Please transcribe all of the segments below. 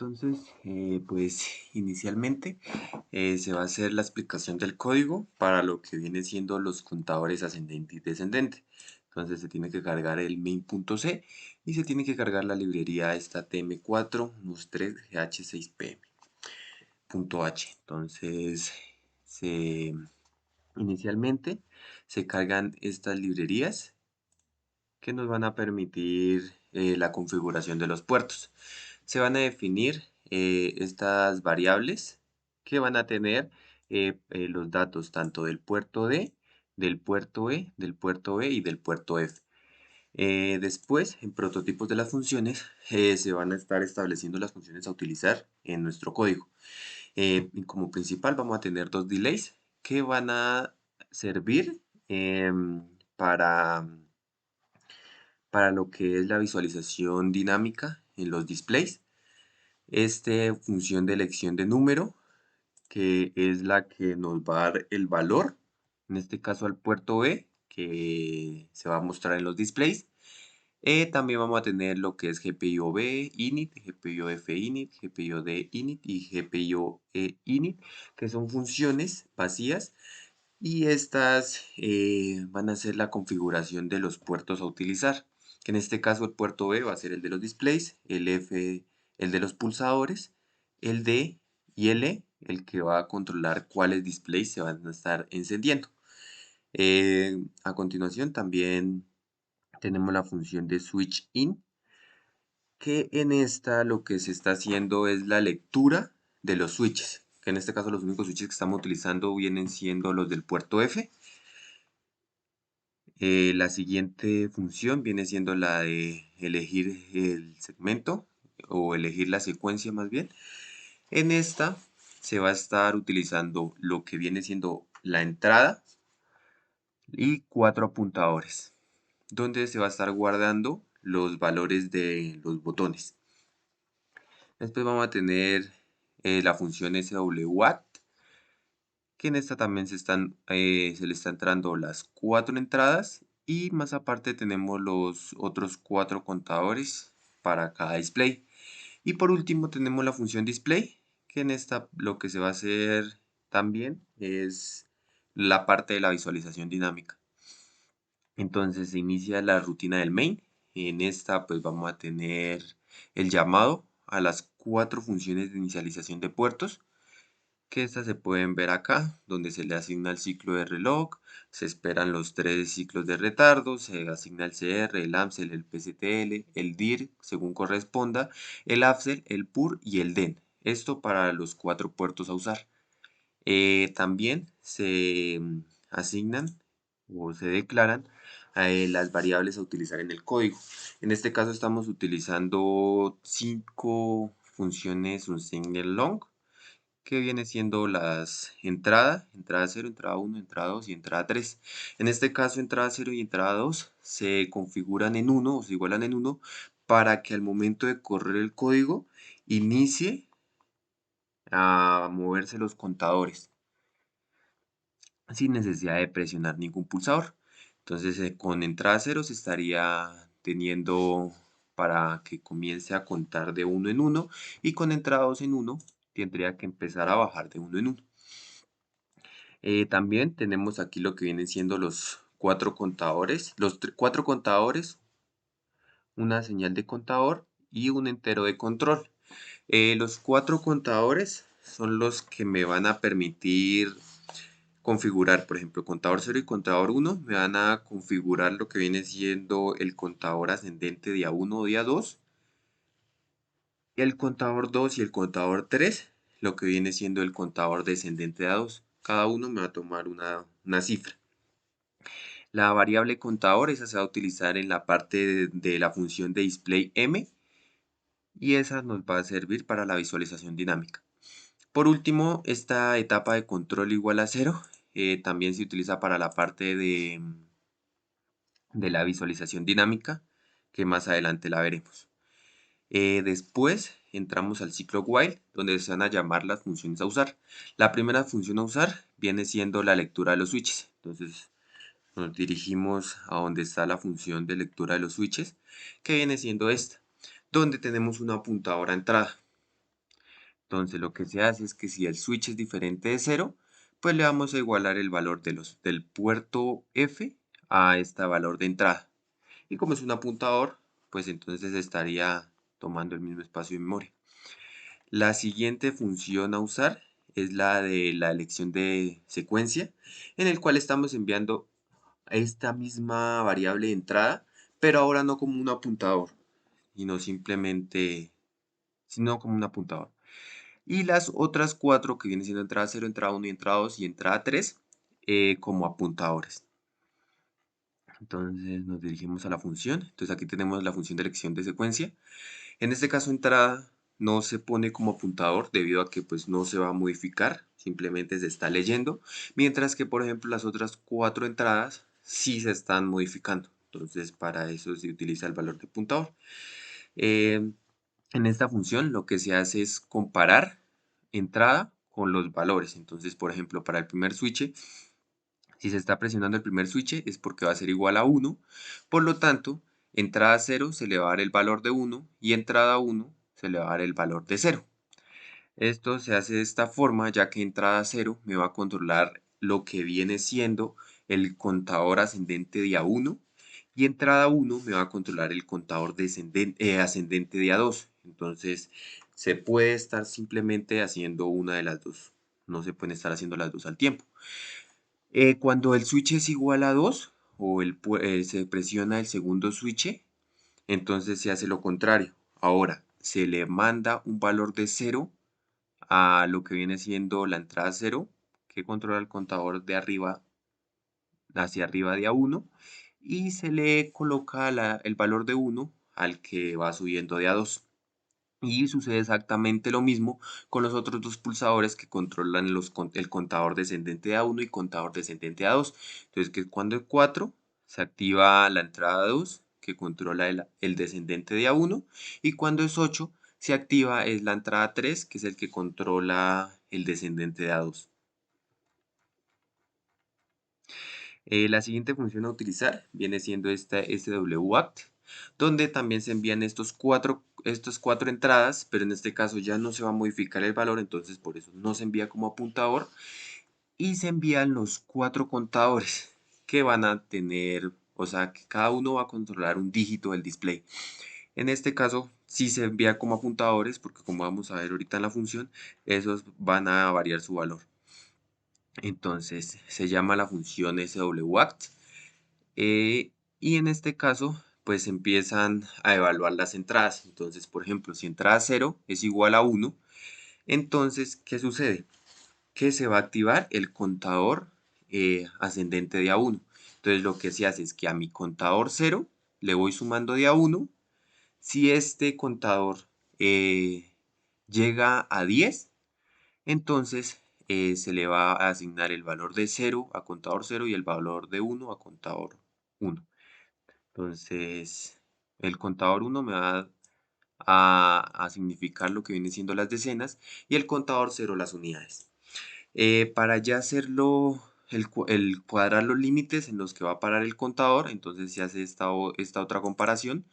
Entonces, pues inicialmente se va a hacer la explicación del código para lo que viene siendo los contadores ascendente y descendente. Entonces se tiene que cargar el main.c y se tiene que cargar la librería esta tm4 3 gh6pm punto h. Entonces, se, inicialmente se cargan estas librerías que nos van a permitir la configuración de los puertos. Se van a definir estas variables que van a tener los datos tanto del puerto D, del puerto E, del puerto B y del puerto F. Después, en prototipos de las funciones, se van a estar estableciendo las funciones a utilizar en nuestro código. Y como principal vamos a tener dos delays que van a servir para lo que es la visualización dinámica en los displays. Función de elección de número, que es la que nos va a dar el valor, en este caso al puerto B, que se va a mostrar en los displays. También vamos a tener lo que es GPIO B init, GPIO F init, GPIO D init y GPIO E init, que son funciones vacías y estas van a ser la configuración de los puertos a utilizar, que en este caso el puerto B va a ser el de los displays, el F el de los pulsadores, el D y el E el que va a controlar cuáles displays se van a estar encendiendo. A continuación también tenemos la función de switch in, que en esta lo que se está haciendo es la lectura de los switches, que en este caso los únicos switches que estamos utilizando vienen siendo los del puerto F. La siguiente función viene siendo la de elegir el segmento o elegir la secuencia más bien. En esta se va a estar utilizando lo que viene siendo la entrada y 4 apuntadores, donde se va a estar guardando los valores de los botones. Después vamos a tener la función swat, que en esta también se le está entrando las 4 entradas y más aparte tenemos los otros 4 contadores para cada display. Y por último tenemos la función display, que en esta lo que se va a hacer también es la parte de la visualización dinámica. Entonces se inicia la rutina del main. En esta pues vamos a tener el llamado a las 4 funciones de inicialización de puertos, que estas se pueden ver acá, donde se le asigna el ciclo de reloj, se esperan los 3 ciclos de retardo, se asigna el CR, el AMSEL, el PCTL, el DIR, según corresponda, el AFSEL, el PUR y el DEN. Esto para los 4 puertos a usar. También se asignan o se declaran las variables a utilizar en el código. En este caso estamos utilizando 5 funciones un single long, que viene siendo las entrada 0, entrada 1, entrada 2 y entrada 3. En este caso, entrada 0 y entrada 2 se configuran en 1 o se igualan en 1 para que al momento de correr el código inicie a moverse los contadores sin necesidad de presionar ningún pulsador. Entonces, con entrada 0 se estaría teniendo para que comience a contar de 1 en 1 y con entrada 2 en 1 tendría que empezar a bajar de 1 en 1. También tenemos aquí lo que vienen siendo los 4 contadores, 4 contadores, una señal de contador y un entero de control. Los 4 contadores son los que me van a permitir configurar, por ejemplo, contador 0 y contador 1 me van a configurar lo que viene siendo el contador ascendente día 1 o día 2, el contador 2 y el contador 3, lo que viene siendo el contador descendente día 2. Cada uno me va a tomar una cifra. La variable contador, esa se va a utilizar en la parte de la función de display m y esa nos va a servir para la visualización dinámica. Por último, esta etapa de control igual a 0 también se utiliza para la parte de la visualización dinámica, que más adelante la veremos. Después entramos al ciclo while, donde se van a llamar las funciones a usar. La primera función a usar viene siendo la lectura de los switches. Entonces nos dirigimos a donde está la función de lectura de los switches, que viene siendo esta, donde tenemos una apuntadora a entrada. Entonces lo que se hace es que si el switch es diferente de 0, pues le vamos a igualar el valor del puerto F a este valor de entrada. Y como es un apuntador, pues entonces estaría tomando el mismo espacio de memoria. La siguiente función a usar es la de la elección de secuencia, en el cual estamos enviando esta misma variable de entrada, pero ahora no como un apuntador, sino como un apuntador. Y las otras cuatro que vienen siendo entrada 0, entrada 1 y entrada 2 y entrada 3 como apuntadores. Entonces nos dirigimos a la función. Entonces aquí tenemos la función de elección de secuencia. En este caso entrada no se pone como apuntador debido a que pues no se va a modificar, simplemente se está leyendo, mientras que por ejemplo las otras cuatro entradas sí se están modificando. Entonces para eso se utiliza el valor de apuntador. En esta función lo que se hace es comparar entrada con los valores. Entonces, por ejemplo, para el primer switch, si se está presionando el primer switch es porque va a ser igual a 1. Por lo tanto, entrada 0 se le va a dar el valor de 1 y entrada 1 se le va a dar el valor de 0. Esto se hace de esta forma ya que entrada 0 me va a controlar lo que viene siendo el contador ascendente de A1 y entrada 1 me va a controlar el contador ascendente de A2. Entonces se puede estar simplemente haciendo una de las dos. No se pueden estar haciendo las dos al tiempo. Cuando el switch es igual a 2 o se presiona el segundo switch, entonces se hace lo contrario. Ahora se le manda un valor de 0 a lo que viene siendo la entrada 0, que controla el contador de arriba hacia arriba de A1, y se le coloca el valor de 1 al que va subiendo de A2. Y sucede exactamente lo mismo con los otros dos pulsadores que controlan el contador descendente de A1 y contador descendente de A2. Entonces, que cuando es 4, se activa la entrada 2, que controla el descendente de A1, y cuando es 8, se activa es la entrada 3, que es el que controla el descendente de A2. La siguiente función a utilizar viene siendo esta SWACT, donde también se envían estas cuatro entradas, pero en este caso ya no se va a modificar el valor, entonces por eso no se envía como apuntador, y se envían los cuatro contadores que van a tener, o sea, que cada uno va a controlar un dígito del display. En este caso, sí se envía como apuntadores, porque como vamos a ver ahorita en la función, esos van a variar su valor. Entonces, se llama la función SWACT. Y en este caso, pues empiezan a evaluar las entradas. Entonces, por ejemplo, si entrada 0 es igual a 1, entonces, ¿qué sucede? Que se va a activar el contador ascendente de A1. Entonces, lo que se hace es que a mi contador 0 le voy sumando de A1. Si este contador llega a 10, entonces se le va a asignar el valor de 0 a contador 0 y el valor de 1 a contador 1. Entonces, el contador 1 me va a significar lo que vienen siendo las decenas y el contador 0 las unidades. Para ya hacerlo, el cuadrar los límites en los que va a parar el contador, entonces se hace esta otra comparación,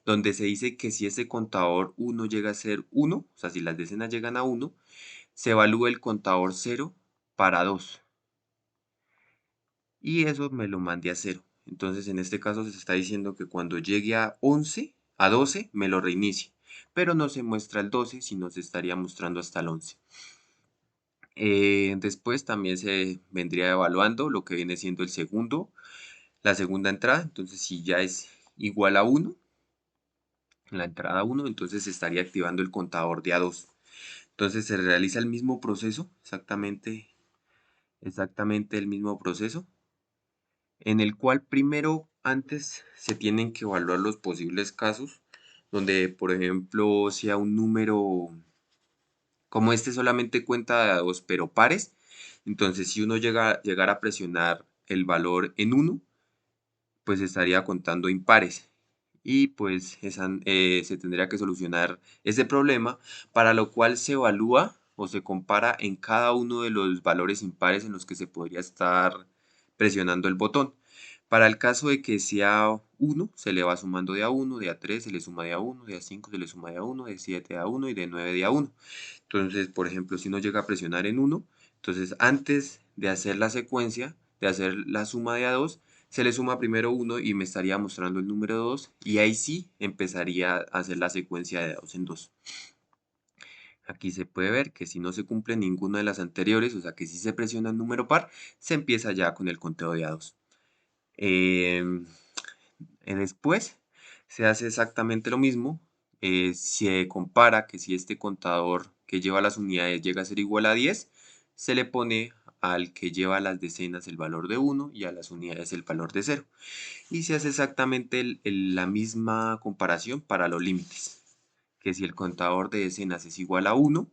donde se dice que si ese contador 1 llega a ser 1, o sea, si las decenas llegan a 1, se evalúa el contador 0 para 2. Y eso me lo mandé a 0. Entonces, en este caso se está diciendo que cuando llegue a 11, a 12, me lo reinicie. Pero no se muestra el 12, sino se estaría mostrando hasta el 11. Después también se vendría evaluando lo que viene siendo la segunda entrada. Entonces, si ya es igual a 1, la entrada 1, entonces se estaría activando el contador de A2. Entonces se realiza el mismo proceso, exactamente el mismo proceso, en el cual primero antes se tienen que evaluar los posibles casos, donde por ejemplo sea un número, como este solamente cuenta de 2 pero pares, entonces si uno llegara a presionar el valor en 1, pues estaría contando impares. Y pues se tendría que solucionar ese problema, para lo cual se evalúa o se compara en cada uno de los valores impares en los que se podría estar presionando el botón. Para el caso de que sea 1, se le va sumando de a 1, de a 3 se le suma de a 1, de a 5 se le suma de a 1, de 7 de a 1 y de 9 de a 1. Entonces, por ejemplo, si uno llega a presionar en 1, entonces antes de hacer la secuencia, de hacer la suma de a 2, se le suma primero 1 y me estaría mostrando el número 2 y ahí sí empezaría a hacer la secuencia de 2 en 2. Aquí se puede ver que si no se cumple ninguna de las anteriores, o sea que si se presiona el número par, se empieza ya con el conteo de a 2. Después se hace exactamente lo mismo. Se compara que si este contador que lleva las unidades llega a ser igual a 10, se le pone al que lleva las decenas el valor de 1 y a las unidades el valor de 0. Y se hace exactamente la misma comparación para los límites. Que si el contador de decenas es igual a 1,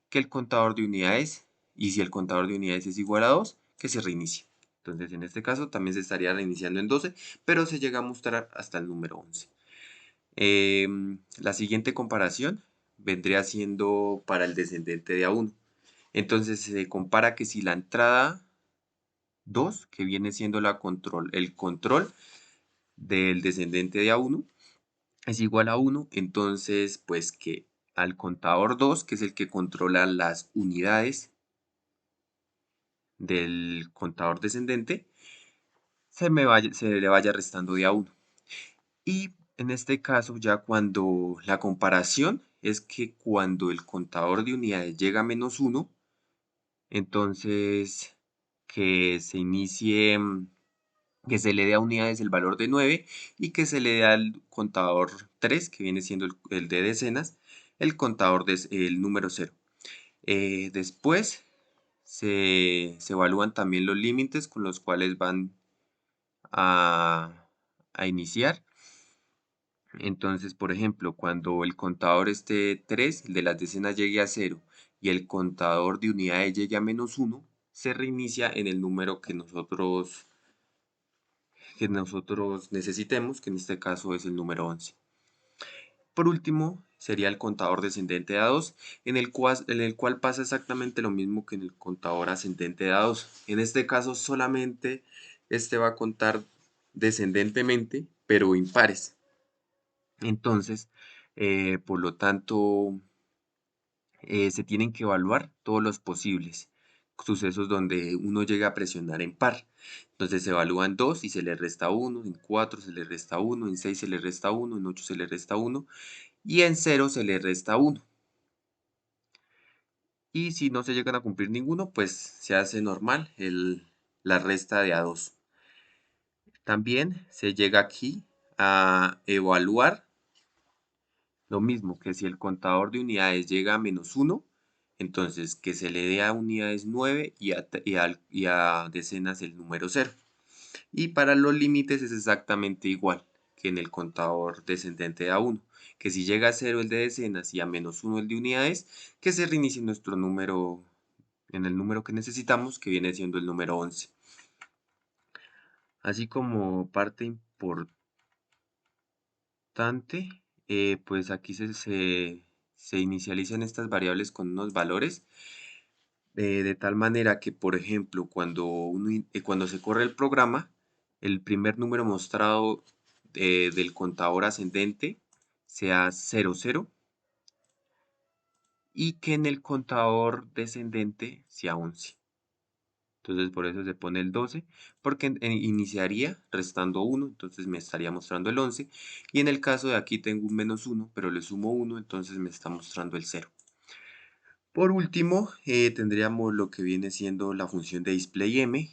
que el contador de unidades, y si el contador de unidades es igual a 2, que se reinicie. Entonces, en este caso también se estaría reiniciando en 12, pero se llega a mostrar hasta el número 11. La siguiente comparación vendría siendo para el descendente de A1. Entonces, se compara que si la entrada 2, que viene siendo el control del descendente de A1, es igual a 1, entonces, pues que al contador 2, que es el que controla las unidades del contador descendente, se le vaya restando de a 1. Y en este caso, ya cuando la comparación es que cuando el contador de unidades llega a menos 1, entonces que se inicie, que se le dé a unidades el valor de 9 y que se le dé al contador 3, que viene siendo el de decenas, el número 0. Después se evalúan también los límites con los cuales van a iniciar. Entonces, por ejemplo, cuando el contador esté 3, el de las decenas llegue a 0 y el contador de unidades llegue a menos 1, se reinicia en el número que nosotros necesitemos, que en este caso es el número 11. Por último, sería el contador descendente de A2, en el cual pasa exactamente lo mismo que en el contador ascendente de A2. En este caso, solamente este va a contar descendentemente, pero impares. Entonces, por lo tanto, se tienen que evaluar todos los posibles sucesos donde uno llega a presionar en par. Entonces se evalúan 2 y se le resta 1, en 4 se le resta 1, en 6 se le resta 1, en 8 se le resta 1 y en 0 se le resta 1. Y si no se llegan a cumplir ninguno, pues se hace normal la resta de A2. También se llega aquí a evaluar lo mismo que si el contador de unidades llega a menos 1, entonces que se le dé a unidades 9 y a decenas el número 0. Y para los límites es exactamente igual que en el contador descendente de A1, que si llega a 0 el de decenas y a menos 1 el de unidades, que se reinicie nuestro número en el número que necesitamos, que viene siendo el número 11. Así como parte importante, pues aquí se inicializan estas variables con unos valores, de tal manera que, por ejemplo, cuando se corre el programa, el primer número mostrado del contador ascendente sea 00 y que en el contador descendente sea 11. Entonces por eso se pone el 12, porque iniciaría restando 1, entonces me estaría mostrando el 11. Y en el caso de aquí tengo un menos 1, pero le sumo 1, entonces me está mostrando el 0. Por último, tendríamos lo que viene siendo la función de display_m,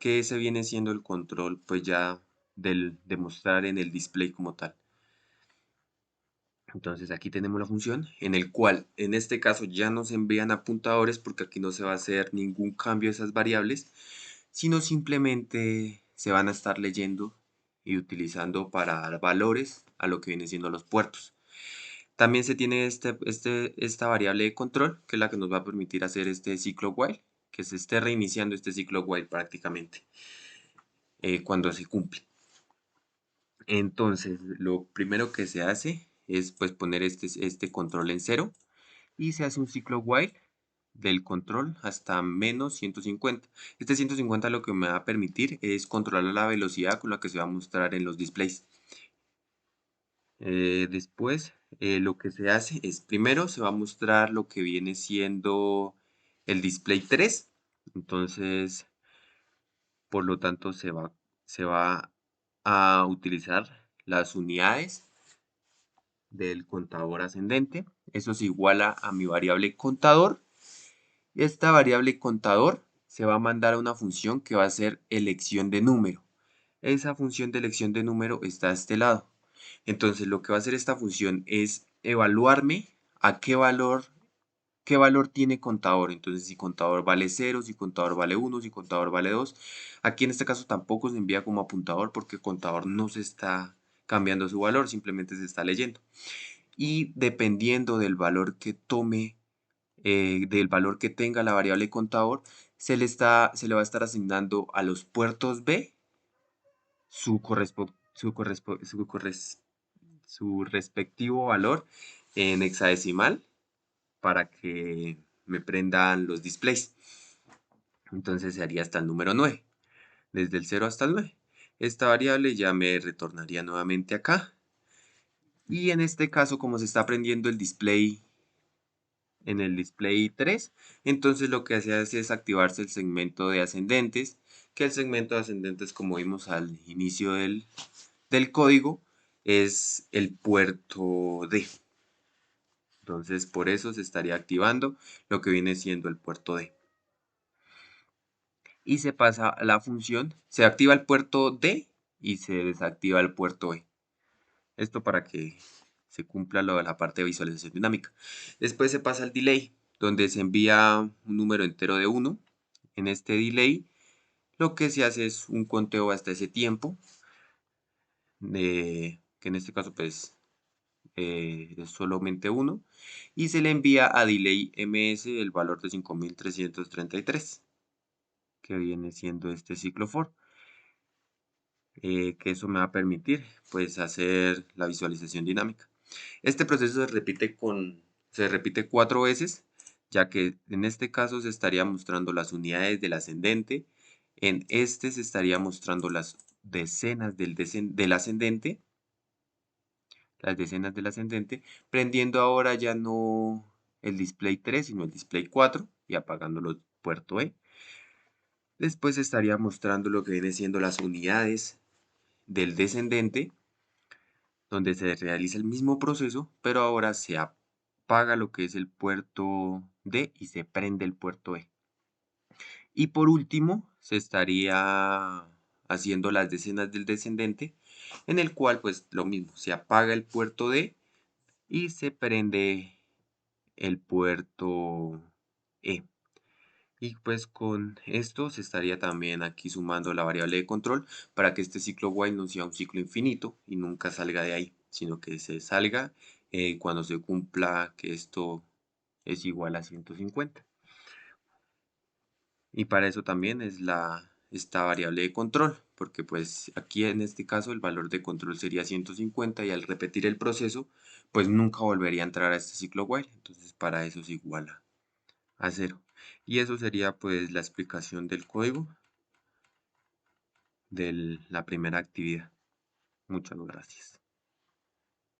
que ese viene siendo el control pues ya de mostrar en el display como tal. Entonces aquí tenemos la función en el cual en este caso ya no se envían apuntadores porque aquí no se va a hacer ningún cambio de esas variables, sino simplemente se van a estar leyendo y utilizando para dar valores a lo que vienen siendo los puertos. También se tiene esta variable de control, que es la que nos va a permitir hacer este ciclo while, que se esté reiniciando este ciclo while prácticamente cuando se cumple. Entonces, lo primero que se hace es pues poner este control en 0 y se hace un ciclo while del control hasta menos 150. Este 150 lo que me va a permitir es controlar la velocidad con la que se va a mostrar en los displays. Después, lo que se hace es, primero se va a mostrar lo que viene siendo el display 3. Entonces, por lo tanto, se va a utilizar las unidades del contador ascendente. Eso se iguala a mi variable contador. Esta variable contador se va a mandar a una función que va a ser elección de número. Esa función de elección de número está a este lado. Entonces lo que va a hacer esta función es evaluarme a qué valor tiene contador. Entonces si contador vale 0, si contador vale 1, si contador vale 2. Aquí en este caso tampoco se envía como apuntador porque contador no se está cambiando su valor, simplemente se está leyendo. Y dependiendo del valor que tome, del valor que tenga la variable contador, se le va a estar asignando a los puertos B su respectivo valor en hexadecimal para que me prendan los displays. Entonces se haría hasta el número 9, desde el 0 hasta el 9. Esta variable ya me retornaría nuevamente acá. Y en este caso, como se está prendiendo el display en el display 3, entonces lo que se hace es activarse el segmento de ascendentes, que el segmento de ascendentes, como vimos al inicio del código, es el puerto D. Entonces por eso se estaría activando lo que viene siendo el puerto D. Y se pasa a la función, se activa el puerto D y se desactiva el puerto E. Esto para que se cumpla lo de la parte de visualización dinámica. Después se pasa al delay, donde se envía un número entero de 1. En este delay lo que se hace es un conteo hasta ese tiempo, que en este caso pues es solamente 1, y se le envía a delay ms el valor de 5333, que viene siendo este ciclo for, que eso me va a permitir pues hacer la visualización dinámica. Este proceso se repite 4 veces, ya que en este caso se estaría mostrando las unidades del ascendente, en este se estaría mostrando las decenas del ascendente, prendiendo ahora ya no el display 3, sino el display 4 y apagándolo el puerto E. Después estaría mostrando lo que viene siendo las unidades del descendente, donde se realiza el mismo proceso, pero ahora se apaga lo que es el puerto D y se prende el puerto E. Y por último, se estaría haciendo las decenas del descendente, en el cual pues lo mismo, se apaga el puerto D y se prende el puerto E. Y pues con esto se estaría también aquí sumando la variable de control para que este ciclo while no sea un ciclo infinito y nunca salga de ahí, sino que se salga cuando se cumpla que esto es igual a 150. Y para eso también es esta variable de control, porque pues aquí en este caso el valor de control sería 150 y al repetir el proceso pues nunca volvería a entrar a este ciclo while. Entonces para eso es igual a 0. Y eso sería pues la explicación del código de la primera actividad. Muchas gracias.